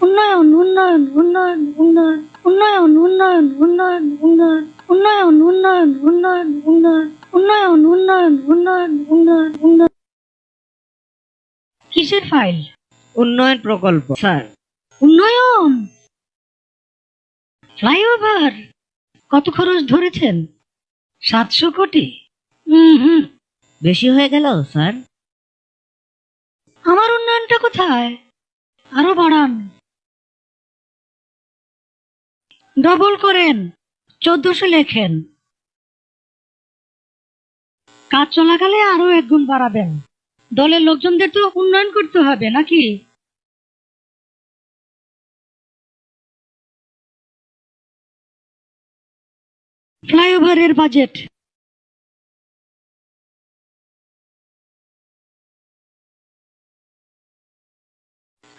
উন্নয়ন উন্নয়ন উন্নয়ন উন্নয়ন উন্নয়ন উন্নয়ন উন্নয়ন উন্নয়ন উন্নয়ন উন্নয়ন উন্নয়ন উন্নয়ন উন্নয়ন উন্নয়ন উন্নয়ন উন্নয়ন উন্নয়ন। কিসের ফাইল? উন্নয়ন প্রকল্প স্যার। উন্নয়ন ফ্লাইওভার কত খরচ ধরেছেন? 700 কোটি? বেশি হয়ে গেল স্যার। আমার উন্নয়নটা কোথায়? আরো বাড়ান, ডবল করেন, 1400 লেখেন। কাজ চলাকালে আরো 1 গুণ বাড়াবেন। দলের লোকজনদের তো উন্নয়ন করতে হবে নাকি? ফ্লাইওভারের বাজেট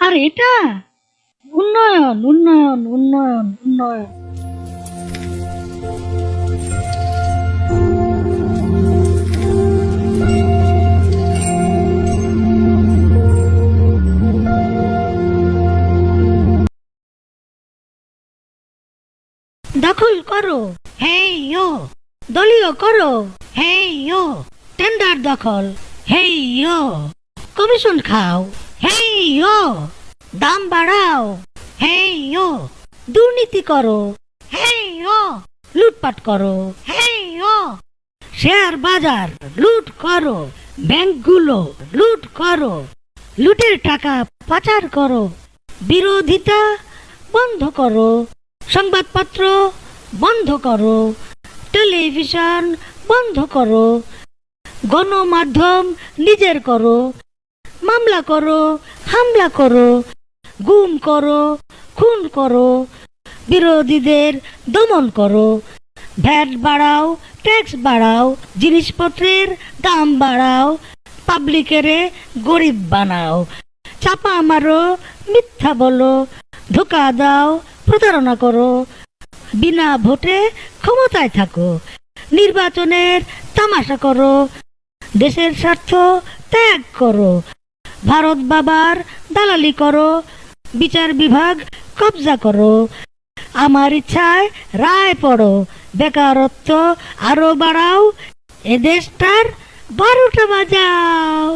আর এটা উন্নয়ন উন্নয়ন উন্নয়ন উন্নয়ন। দখল করো, হেই ইয়ো। দলীয় করো, হেই ইয়ো। টেন্ডার দখল, হেই ইয়ো। কমিশন খাও, হেই ইয়ো। দাম বাড়াও, হেই ইয়ো। দুর্নীতি করো, হেই ইয়ো। লুটপাট করো, হেই ইয়ো। শেয়ার বাজার লুট করো, ব্যাংকগুলো লুট করো, লুটের টাকা পাচার করো। বিরোধিতা বন্ধ করো, সংবাদপত্র বন্ধ করো, টেলিভিশন বন্ধ করো, গণমাধ্যম নিজের করো, মামলা করো, হামলা করো, গুম করো, খুন করো, বিরোধীদের দমন করো, ভ্যাট বাড়াও, ট্যাক্স বাড়াও, জিনিসপত্রের দাম বাড়াও, পাবলিকেরে গরিব বানাও, চাপা মারো, মিথ্যা বলো, ধোকা দাও, প্রতারণা করো, বিনা ভোটে ক্ষমতায় থাকো, নির্বাচনের তামাশা করো, দেশের স্বার্থ ত্যাগ করো, ভারত বাবার দালালি করো, বিচার বিভাগ কবজা করো, আমার ইচ্ছায় রায় পড়ো, বেকারত্ব আরো বাড়াও, এ দেশটার 12টা বাজাও।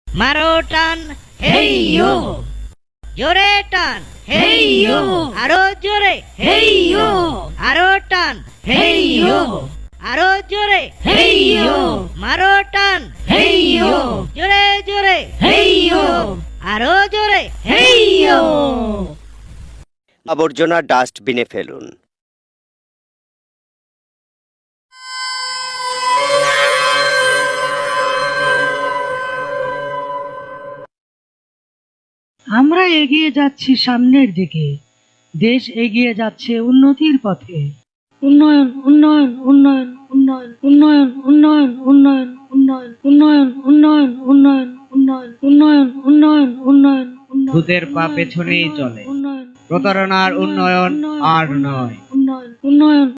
মারো টান, হেই ইয়ো। জোরে টান, হেই ইয়ো। আরো জোরে, হেই ইয়ো। আরো টান, হেই ইয়ো। আরো জোরে, হেই ইয়ো। মারো টান, হেই ইয়ো। জোরে জোরে, হেই ইয়ো। আরো জোরে, হেই ইয়ো। আবর্জনা ডাস্টবিনে ফেলুন। আমরা এগিয়ে যাচ্ছি সামনের দিকে, দেশ এগিয়ে যাচ্ছে উন্নতির পথে। উন্নয়ন উন্নয়ন উন্নয়ন উন্নয়ন উন্নয়ন উন্নয়ন উন্নয়ন উন্নয়ন উন্নয়ন উন্নয়ন উন্নয়ন উন্নয়ন উন্নয়ন উন্নয়ন উন্নয়ন উন্নয়ন। দুধের পা পেছনেই চলে, প্রতারণার উন্নয়ন আর নয়। উন্নয়ন উন্নয়ন।